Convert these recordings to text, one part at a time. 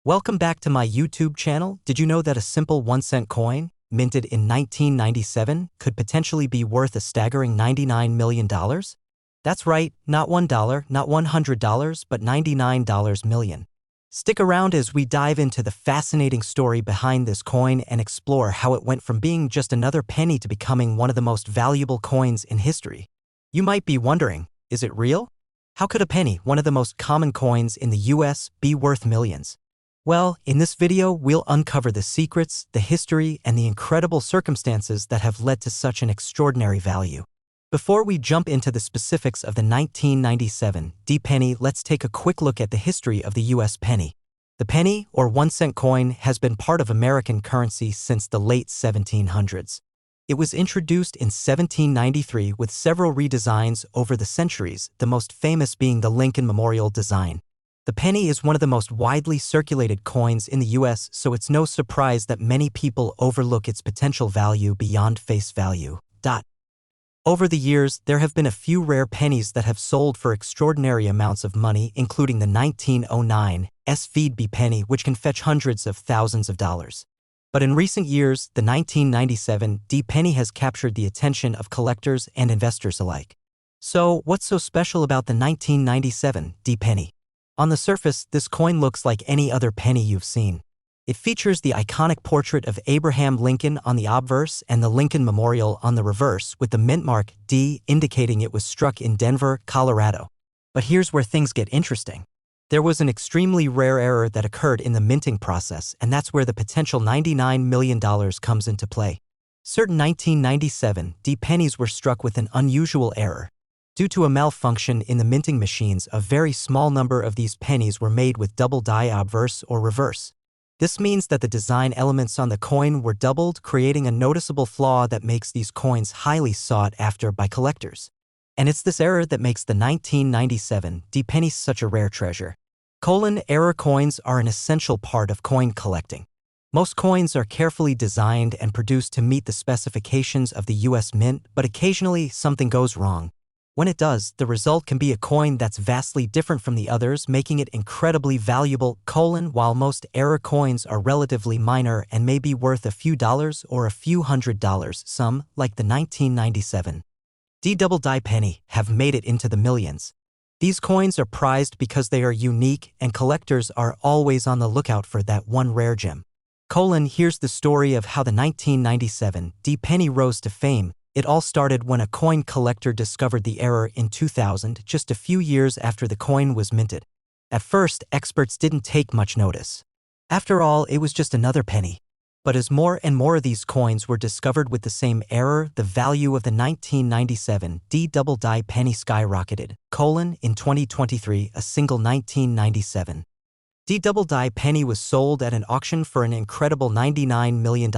Welcome back to my YouTube channel. Did you know that a simple 1-cent coin, minted in 1997, could potentially be worth a staggering $99 million? That's right, not $1, not $100, but $99 million. Stick around as we dive into the fascinating story behind this coin and explore how it went from being just another penny to becoming one of the most valuable coins in history. You might be wondering, is it real? How could a penny, one of the most common coins in the US, be worth millions? Well, in this video, we'll uncover the secrets, the history, and the incredible circumstances that have led to such an extraordinary value. Before we jump into the specifics of the 1997 D penny, let's take a quick look at the history of the US penny. The penny, or 1-cent coin, has been part of American currency since the late 1700s. It was introduced in 1793 with several redesigns over the centuries, the most famous being the Lincoln Memorial design. The penny is one of the most widely circulated coins in the US, so it's no surprise that many people overlook its potential value beyond face value. Over the years, there have been a few rare pennies that have sold for extraordinary amounts of money, including the 1909 S.V.B. penny, which can fetch hundreds of thousands of dollars. But in recent years, the 1997 D penny has captured the attention of collectors and investors alike. So, what's so special about the 1997 D penny? On the surface, this coin looks like any other penny you've seen. It features the iconic portrait of Abraham Lincoln on the obverse and the Lincoln Memorial on the reverse, with the mint mark D indicating it was struck in Denver, Colorado. But here's where things get interesting. There was an extremely rare error that occurred in the minting process, and that's where the potential $99 million comes into play. Certain 1997 D pennies were struck with an unusual error. Due to a malfunction in the minting machines, a very small number of these pennies were made with double die obverse or reverse. This means that the design elements on the coin were doubled, creating a noticeable flaw that makes these coins highly sought after by collectors. And it's this error that makes the 1997 D penny such a rare treasure. Error coins are an essential part of coin collecting. Most coins are carefully designed and produced to meet the specifications of the US Mint, but occasionally something goes wrong. When it does, the result can be a coin that's vastly different from the others, making it incredibly valuable. While most error coins are relatively minor and may be worth a few dollars or a few $100s, some, like the 1997 D double die penny, have made it into the millions. These coins are prized because they are unique, and collectors are always on the lookout for that one rare gem. Here's the story of how the 1997 D penny rose to fame. It all started when a coin collector discovered the error in 2000, just a few years after the coin was minted. At first, experts didn't take much notice. After all, it was just another penny. But as more and more of these coins were discovered with the same error, the value of the 1997 D double die penny skyrocketed. In 2023, a single 1997 D double die penny was sold at an auction for an incredible $99 million.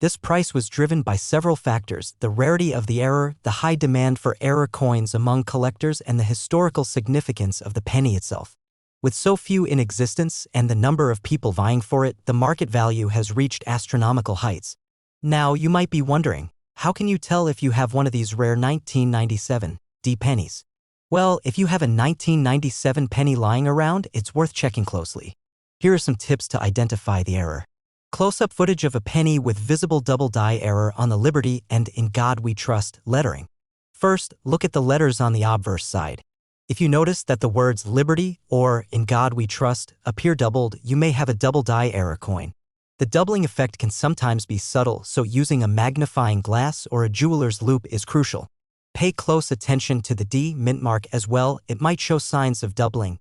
This price was driven by several factors: the rarity of the error, the high demand for error coins among collectors, and the historical significance of the penny itself. With so few in existence and the number of people vying for it, the market value has reached astronomical heights. Now, you might be wondering, how can you tell if you have one of these rare 1997 D pennies? Well, if you have a 1997 penny lying around, it's worth checking closely. Here are some tips to identify the error. Close-up footage of a penny with visible double die error on the Liberty and "In God We Trust" lettering. First, look at the letters on the obverse side. If you notice that the words Liberty or "In God We Trust" appear doubled, you may have a double die error coin. The doubling effect can sometimes be subtle, so using a magnifying glass or a jeweler's loupe is crucial. Pay close attention to the D mint mark as well. It might show signs of doubling.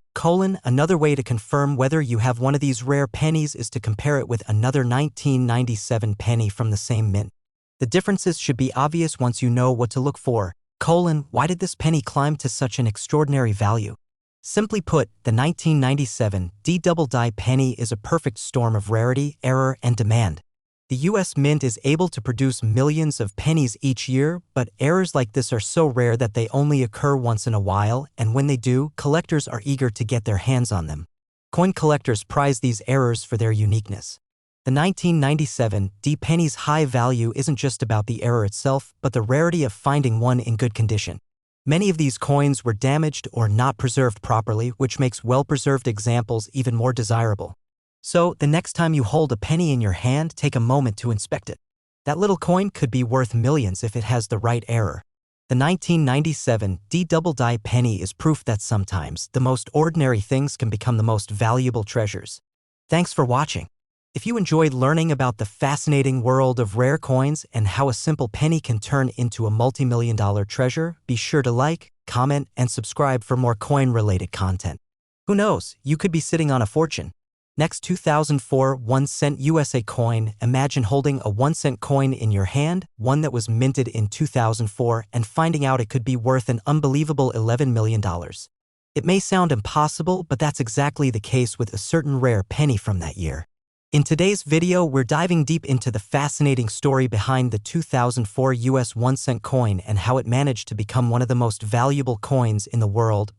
Another way to confirm whether you have one of these rare pennies is to compare it with another 1997 penny from the same mint. The differences should be obvious once you know what to look for. Why did this penny climb to such an extraordinary value? Simply put, the 1997 D double die penny is a perfect storm of rarity, error, and demand. The US Mint is able to produce millions of pennies each year, but errors like this are so rare that they only occur once in a while, and when they do, collectors are eager to get their hands on them. Coin collectors prize these errors for their uniqueness. The 1997 D penny's high value isn't just about the error itself, but the rarity of finding one in good condition. Many of these coins were damaged or not preserved properly, which makes well-preserved examples even more desirable. So, the next time you hold a penny in your hand, take a moment to inspect it. That little coin could be worth millions if it has the right error. The 1997 D-double die penny is proof that sometimes the most ordinary things can become the most valuable treasures. Thanks for watching. If you enjoyed learning about the fascinating world of rare coins and how a simple penny can turn into a multi-million-dollar treasure, be sure to like, comment, and subscribe for more coin-related content. Who knows, you could be sitting on a fortune. Next, 2004 1-cent USA coin. Imagine holding a 1-cent coin in your hand, one that was minted in 2004, and finding out it could be worth an unbelievable $11 million. It may sound impossible, but that's exactly the case with a certain rare penny from that year. In today's video, we're diving deep into the fascinating story behind the 2004 US 1-cent coin and how it managed to become one of the most valuable coins in the world.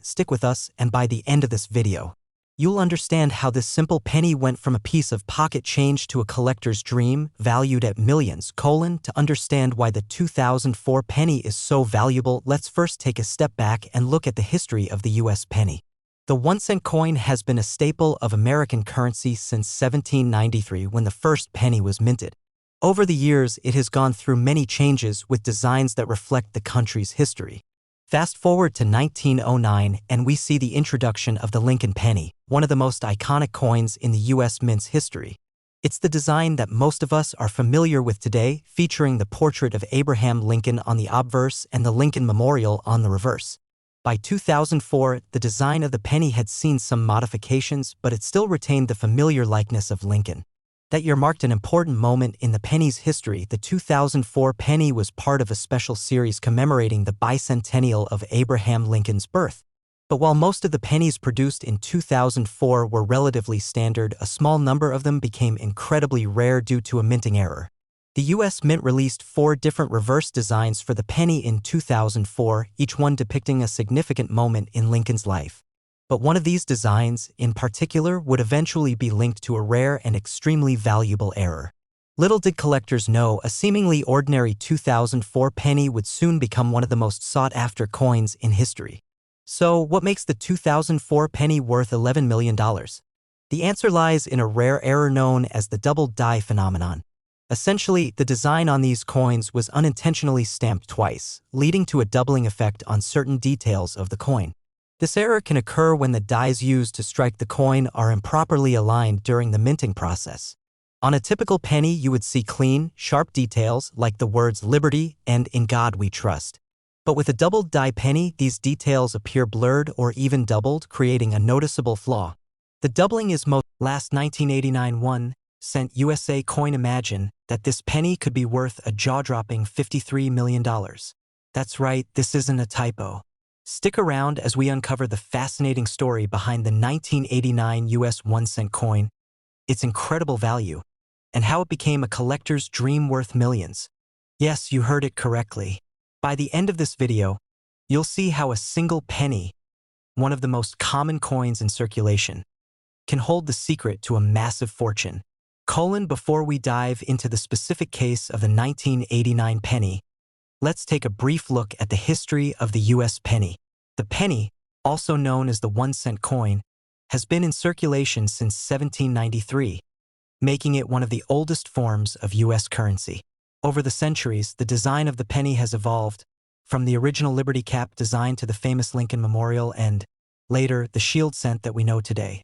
Stick with us, and by the end of this video, you'll understand how this simple penny went from a piece of pocket change to a collector's dream, valued at millions. To understand why the 2004 penny is so valuable, let's first take a step back and look at the history of the US penny. The 1-cent coin has been a staple of American currency since 1793, when the first penny was minted. Over the years, it has gone through many changes with designs that reflect the country's history. Fast forward to 1909, and we see the introduction of the Lincoln penny, one of the most iconic coins in the U.S. mint's history. It's the design that most of us are familiar with today, featuring the portrait of Abraham Lincoln on the obverse and the Lincoln Memorial on the reverse. By 2004, the design of the penny had seen some modifications, but it still retained the familiar likeness of Lincoln. That year marked an important moment in the penny's history. The 2004 penny was part of a special series commemorating the bicentennial of Abraham Lincoln's birth. But while most of the pennies produced in 2004 were relatively standard, a small number of them became incredibly rare due to a minting error. The U.S. Mint released 4 different reverse designs for the penny in 2004, each one depicting a significant moment in Lincoln's life. But one of these designs, in particular, would eventually be linked to a rare and extremely valuable error. Little did collectors know, a seemingly ordinary 2004 penny would soon become one of the most sought-after coins in history. So, what makes the 2004 penny worth $11 million? The answer lies in a rare error known as the double die phenomenon. Essentially, the design on these coins was unintentionally stamped twice, leading to a doubling effect on certain details of the coin. This error can occur when the dies used to strike the coin are improperly aligned during the minting process. On a typical penny, you would see clean, sharp details like the words "Liberty" and "In God We Trust." But with a doubled die penny, these details appear blurred or even doubled, creating a noticeable flaw. The doubling is most last 1989 1-cent USA coin. Imagine that this penny could be worth a jaw-dropping $53 million. That's right, this isn't a typo. Stick around as we uncover the fascinating story behind the 1989 US 1-cent coin, its incredible value, and how it became a collector's dream worth millions. Yes, you heard it correctly. By the end of this video, you'll see how a single penny, one of the most common coins in circulation, can hold the secret to a massive fortune. Before we dive into the specific case of the 1989 penny, let's take a brief look at the history of the U.S. penny. The penny, also known as the 1-cent coin, has been in circulation since 1793, making it one of the oldest forms of U.S. currency. Over the centuries, the design of the penny has evolved, from the original Liberty cap design to the famous Lincoln Memorial and, later, the shield cent that we know today.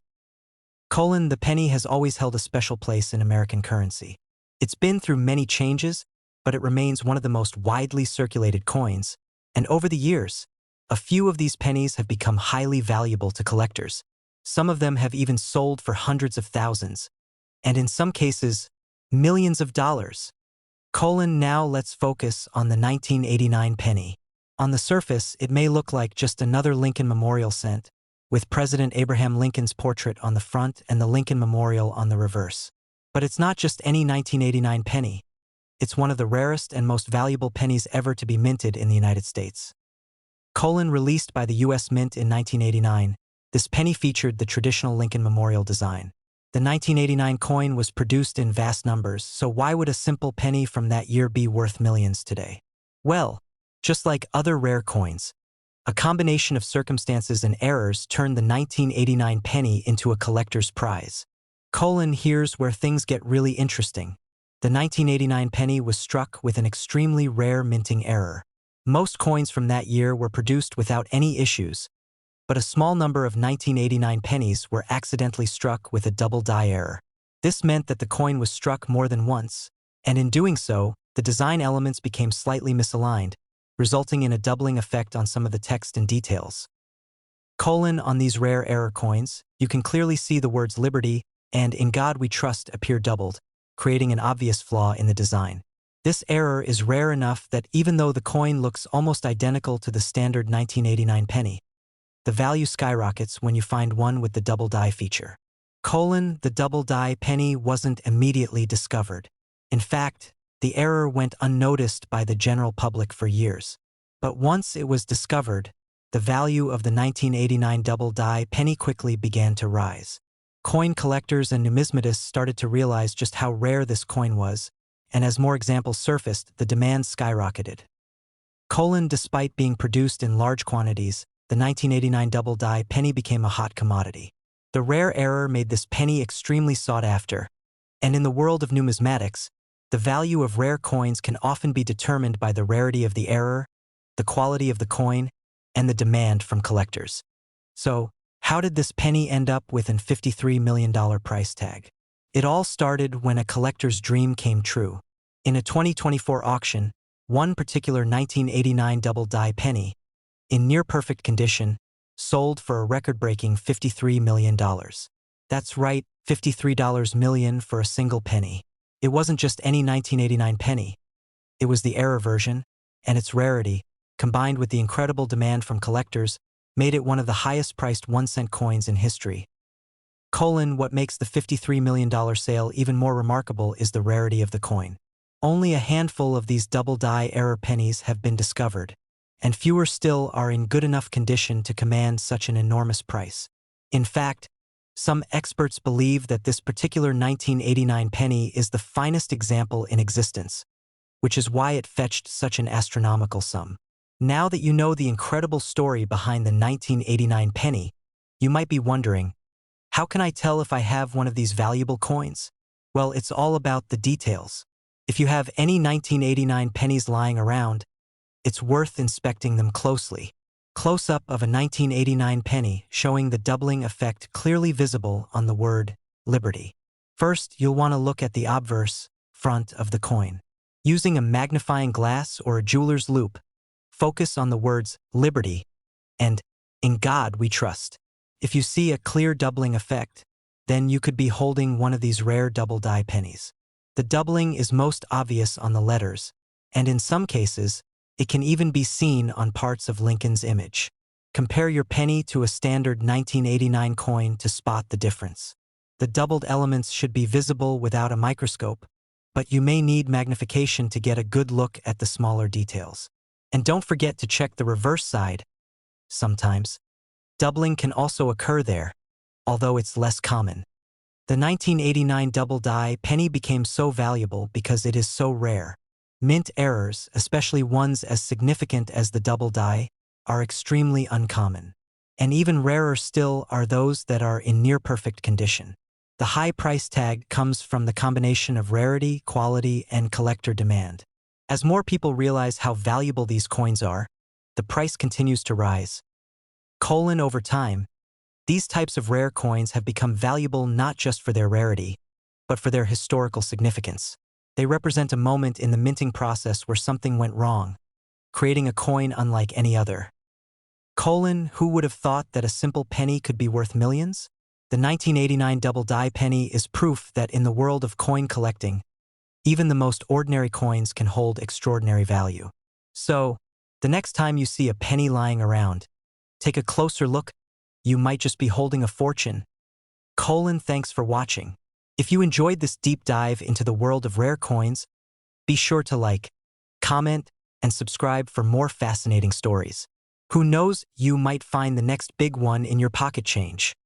The penny has always held a special place in American currency. It's been through many changes, but it remains one of the most widely circulated coins, and over the years, a few of these pennies have become highly valuable to collectors. Some of them have even sold for hundreds of thousands, and in some cases, millions of dollars. Now let's focus on the 1989 penny. On the surface, it may look like just another Lincoln Memorial cent, with President Abraham Lincoln's portrait on the front and the Lincoln Memorial on the reverse. But it's not just any 1989 penny. It's one of the rarest and most valuable pennies ever to be minted in the United States. Released by the U.S. Mint in 1989, this penny featured the traditional Lincoln Memorial design. The 1989 coin was produced in vast numbers, so why would a simple penny from that year be worth millions today? Well, just like other rare coins, a combination of circumstances and errors turned the 1989 penny into a collector's prize. Here's where things get really interesting. The 1989 penny was struck with an extremely rare minting error. Most coins from that year were produced without any issues, but a small number of 1989 pennies were accidentally struck with a double die error. This meant that the coin was struck more than once, and in doing so, the design elements became slightly misaligned, resulting in a doubling effect on some of the text and details. On these rare error coins, you can clearly see the words Liberty and In God We Trust appear doubled, creating an obvious flaw in the design. This error is rare enough that even though the coin looks almost identical to the standard 1989 penny, the value skyrockets when you find one with the double die feature. The double die penny wasn't immediately discovered. In fact, the error went unnoticed by the general public for years. But once it was discovered, the value of the 1989 double die penny quickly began to rise. Coin collectors and numismatists started to realize just how rare this coin was, and as more examples surfaced, the demand skyrocketed. Despite being produced in large quantities, the 1989 double die penny became a hot commodity. The rare error made this penny extremely sought after, and in the world of numismatics, the value of rare coins can often be determined by the rarity of the error, the quality of the coin, and the demand from collectors. So, how did this penny end up with a $53 million price tag? It all started when a collector's dream came true. In a 2024 auction, one particular 1989 double die penny, in near-perfect condition, sold for a record-breaking $53 million. That's right, $53 million for a single penny. It wasn't just any 1989 penny. It was the error version, and its rarity, combined with the incredible demand from collectors, made it one of the highest-priced 1-cent coins in history. What makes the $53 million sale even more remarkable is the rarity of the coin. Only a handful of these double die error pennies have been discovered, and fewer still are in good enough condition to command such an enormous price. In fact, some experts believe that this particular 1989 penny is the finest example in existence, which is why it fetched such an astronomical sum. Now that you know the incredible story behind the 1989 penny, you might be wondering, how can I tell if I have one of these valuable coins? Well, it's all about the details. If you have any 1989 pennies lying around, it's worth inspecting them closely. Close-up of a 1989 penny showing the doubling effect clearly visible on the word Liberty. First, you'll want to look at the obverse front of the coin. Using a magnifying glass or a jeweler's loupe, focus on the words Liberty and In God We Trust. If you see a clear doubling effect, then you could be holding one of these rare double die pennies. The doubling is most obvious on the letters, and in some cases, it can even be seen on parts of Lincoln's image. Compare your penny to a standard 1989 coin to spot the difference. The doubled elements should be visible without a microscope, but you may need magnification to get a good look at the smaller details. And don't forget to check the reverse side. Sometimes, doubling can also occur there, although it's less common. The 1989 double die penny became so valuable because it is so rare. Mint errors, especially ones as significant as the double die, are extremely uncommon. And even rarer still are those that are in near-perfect condition. The high price tag comes from the combination of rarity, quality, and collector demand. As more people realize how valuable these coins are, the price continues to rise. Over time, these types of rare coins have become valuable not just for their rarity, but for their historical significance. They represent a moment in the minting process where something went wrong, creating a coin unlike any other. Who would have thought that a simple penny could be worth millions? The 1989 double die penny is proof that in the world of coin collecting, even the most ordinary coins can hold extraordinary value. So, the next time you see a penny lying around, take a closer look. You might just be holding a fortune. Thanks for watching. If you enjoyed this deep dive into the world of rare coins, be sure to like, comment, and subscribe for more fascinating stories. Who knows, you might find the next big one in your pocket change.